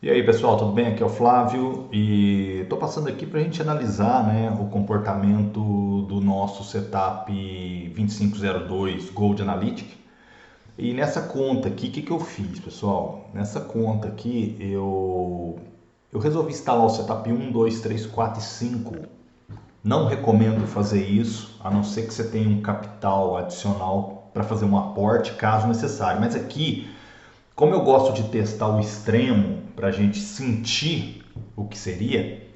E aí pessoal, tudo bem? Aqui é o Flávio e estou passando aqui para a gente analisar, né, o comportamento do nosso setup 2502 Gold Analytic. E nessa conta aqui, o que eu fiz, pessoal? Nessa conta aqui eu resolvi instalar o setup 1, 2, 3, 4 e 5. Não recomendo fazer isso, a não ser que você tenha um capital adicional para fazer um aporte caso necessário. Mas aqui, como eu gosto de testar o extremo para a gente sentir o que seria,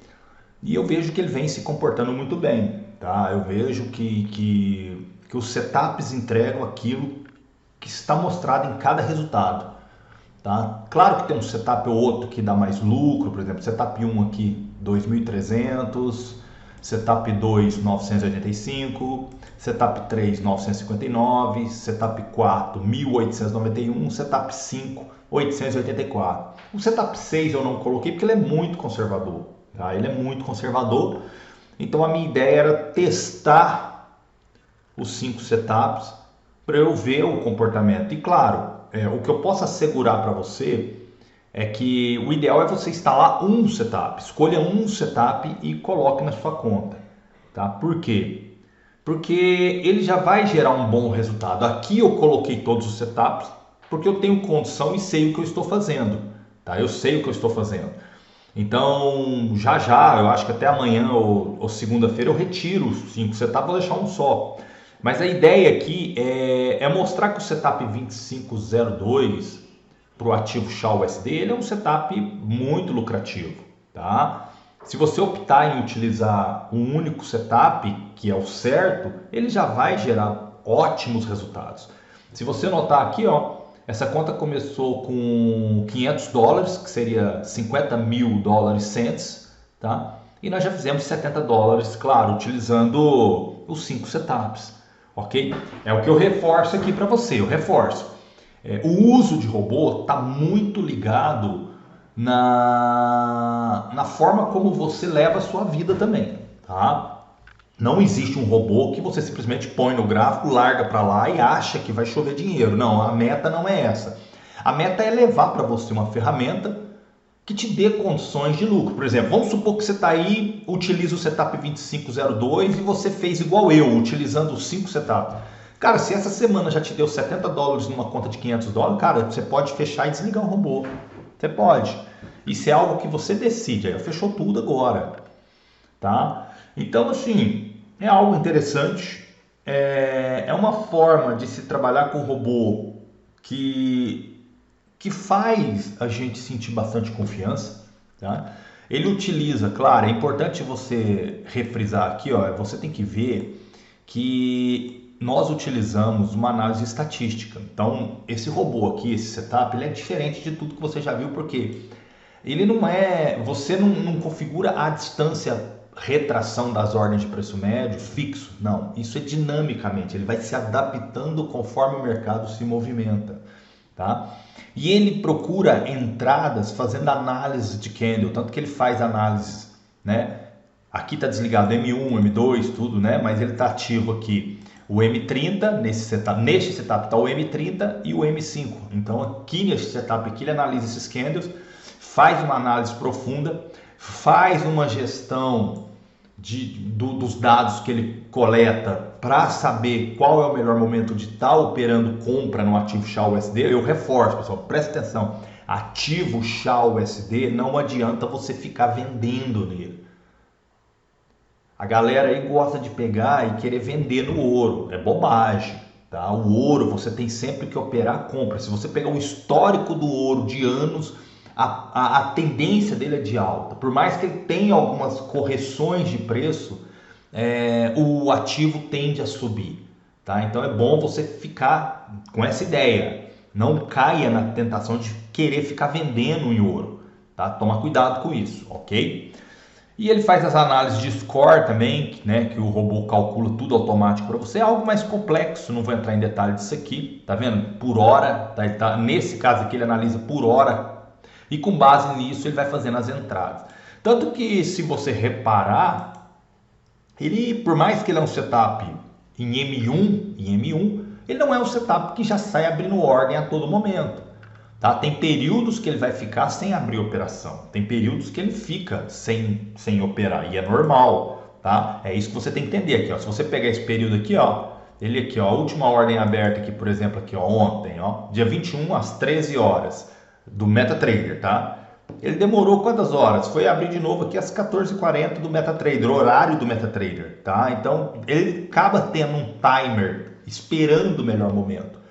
e eu vejo que ele vem se comportando muito bem, tá? Eu vejo que os setups entregam aquilo que está mostrado em cada resultado, tá? Claro que tem um setup ou outro que dá mais lucro, por exemplo, setup 1 aqui 2.300, setup 2 985, setup 3 959, setup 4 1891, setup 5 884. O setup 6 eu não coloquei porque ele é muito conservador, tá? Ele é muito conservador. Então a minha ideia era testar os 5 setups para eu ver o comportamento. E claro, o que eu posso assegurar para você é que o ideal é você instalar um setup. Escolha um setup e coloque na sua conta. Tá? Por quê? Porque ele já vai gerar um bom resultado. Aqui eu coloquei todos os setups porque eu tenho condição e sei o que eu estou fazendo. Tá? Eu sei o que eu estou fazendo. Então, já, eu acho que até amanhã ou segunda-feira eu retiro os 5 setups, vou deixar um só. Mas a ideia aqui é mostrar que o setup 2502 para o ativo SHA-USD, ele é um setup muito lucrativo, tá? Se você optar em utilizar um único setup, que é o certo, ele já vai gerar ótimos resultados. Se você notar aqui, ó, essa conta começou com $500, que seria 50 mil dólares cents, tá? E nós já fizemos 70 dólares, claro, utilizando os 5 setups, ok? É o que eu reforço aqui para você, eu reforço. O uso de robô está muito ligado na forma como você leva a sua vida também, tá? Não existe um robô que você simplesmente põe no gráfico, larga para lá e acha que vai chover dinheiro. Não, a meta não é essa. A meta é levar para você uma ferramenta que te dê condições de lucro. Por exemplo, vamos supor que você está aí, utiliza o setup 2502 e você fez igual eu, utilizando os 5 setups. Cara, se essa semana já te deu 70 dólares numa conta de 500 dólares, cara, você pode fechar e desligar o robô. Você pode. Isso é algo que você decide. Aí fechou tudo agora, tá? Então, assim, é algo interessante. É uma forma de se trabalhar com o robô que faz a gente sentir bastante confiança, tá? Ele utiliza, claro, é importante você refrisar aqui, ó, você tem que ver que nós utilizamos uma análise estatística. Então, esse robô aqui, esse setup, ele é diferente de tudo que você já viu, porque ele não é, você não configura a distância retração das ordens de preço médio fixo, não, isso é dinamicamente, ele vai se adaptando conforme o mercado se movimenta, tá? E ele procura entradas fazendo análise de candle, tanto que ele faz análise, né? Aqui está desligado M1, M2, tudo, né? Mas ele está ativo aqui o M30, neste setup está o M30 e o M5. Então aqui neste setup aqui ele analisa esses candles, faz uma análise profunda, faz uma gestão dos dados que ele coleta para saber qual é o melhor momento de estar operando compra no ativo SHA-USD. Eu reforço, pessoal, presta atenção. Ativo SHA-USD não adianta você ficar vendendo nele. A galera aí gosta de pegar e querer vender no ouro. É bobagem, tá? O ouro você tem sempre que operar a compra. Se você pegar o histórico do ouro de anos, a tendência dele é de alta. Por mais que ele tenha algumas correções de preço, o ativo tende a subir, tá? Então é bom você ficar com essa ideia. Não caia na tentação de querer ficar vendendo em ouro, tá? Toma cuidado com isso, ok? E ele faz as análises de score também, né, que o robô calcula tudo automático para você. É algo mais complexo, não vou entrar em detalhe disso aqui, tá vendo? Por hora, nesse caso aqui ele analisa por hora e com base nisso ele vai fazendo as entradas. Tanto que se você reparar, ele, por mais que ele é um setup em M1, ele não é um setup que já sai abrindo ordem a todo momento. Tá? Tem períodos que ele vai ficar sem abrir operação, tem períodos que ele fica sem operar, e é normal, tá? É isso que você tem que entender aqui, ó. Se você pegar esse período aqui, ó, ele aqui, ó, a última ordem aberta aqui, por exemplo, aqui, ó, ontem, ó, dia 21 às 13 horas do MetaTrader, tá? Ele demorou quantas horas? Foi abrir de novo aqui às 14h40 do MetaTrader, horário do MetaTrader, tá? Então, ele acaba tendo um timer esperando o melhor momento,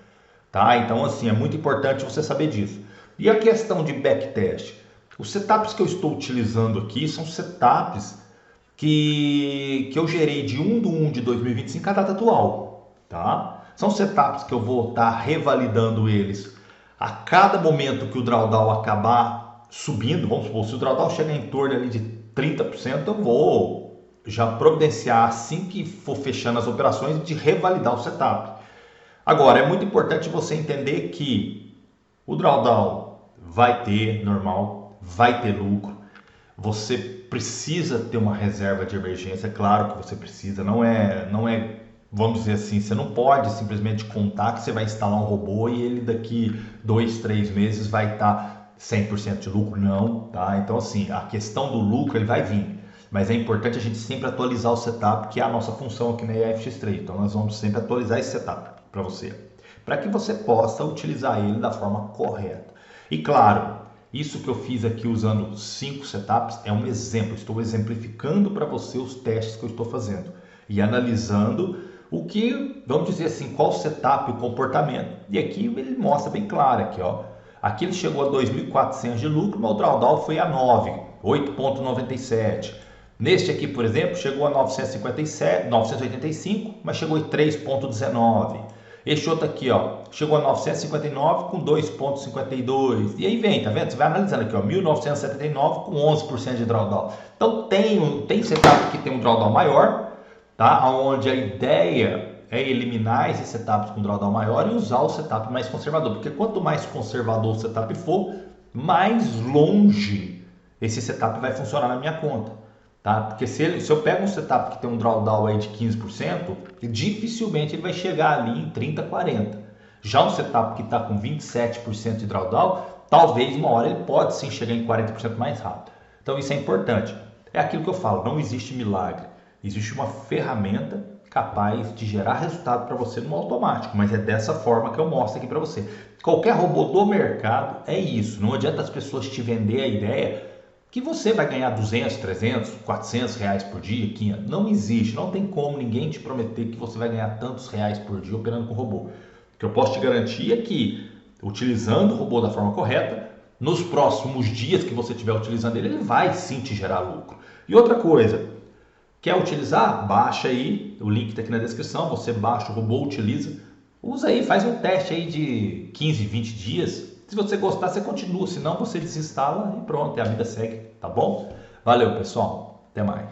tá? Então, assim, é muito importante você saber disso. E a questão de backtest? Os setups que eu estou utilizando aqui são setups que eu gerei de 1/1 de 2025 à data atual, tá? São setups que eu vou estar revalidando eles a cada momento que o drawdown acabar subindo. Vamos supor, se o drawdown chegar em torno ali de 30%, eu vou já providenciar, assim que for fechando as operações, de revalidar o setup. Agora, é muito importante você entender que o drawdown vai ter normal, vai ter lucro. Você precisa ter uma reserva de emergência, claro que você precisa, não é, vamos dizer assim, você não pode simplesmente contar que você vai instalar um robô e ele daqui 2, 3 meses vai estar 100% de lucro, não, tá? Então, assim, a questão do lucro, ele vai vir, mas é importante a gente sempre atualizar o setup, que é a nossa função aqui na EFX Trade. Então, nós vamos sempre atualizar esse setup para você, para que você possa utilizar ele da forma correta. E claro, isso que eu fiz aqui usando 5 setups é um exemplo, estou exemplificando para você os testes que eu estou fazendo e analisando o que, vamos dizer assim, qual setup, o comportamento. E aqui ele mostra bem claro, aqui, ó. Aqui ele chegou a 2.400 de lucro, mas o drawdown foi a 8,97. Neste aqui, por exemplo, chegou a 985, mas chegou em 3,19. Este outro aqui, ó, chegou a 959 com 2,52. E aí vem, tá vendo? Você vai analisando aqui, ó, 1979 com 11% de drawdown. Então tem setup que tem um drawdown maior, tá? Onde a ideia é eliminar esses setups com drawdown maior e usar o setup mais conservador. Porque quanto mais conservador o setup for, mais longe esse setup vai funcionar na minha conta. Tá? Porque se eu pego um setup que tem um drawdown aí de 15%, dificilmente ele vai chegar ali em 30%, 40%. Já um setup que está com 27% de drawdown, talvez uma hora ele pode sim chegar em 40% mais rápido. Então isso é importante. É aquilo que eu falo, não existe milagre. Existe uma ferramenta capaz de gerar resultado para você no automático, mas é dessa forma que eu mostro aqui para você. Qualquer robô do mercado é isso. Não adianta as pessoas te vender a ideia que você vai ganhar 200, 300, 400 reais por dia, 500. Não existe, não tem como ninguém te prometer que você vai ganhar tantos reais por dia operando com robô. O que eu posso te garantir é que, utilizando o robô da forma correta, nos próximos dias que você estiver utilizando ele, ele vai sim te gerar lucro. E outra coisa, quer utilizar? Baixa aí, o link está aqui na descrição, você baixa o robô, utiliza, usa aí, faz um teste aí de 15, 20 dias. Se você gostar, você continua, senão você desinstala e pronto, a vida segue, tá bom? Valeu, pessoal, até mais.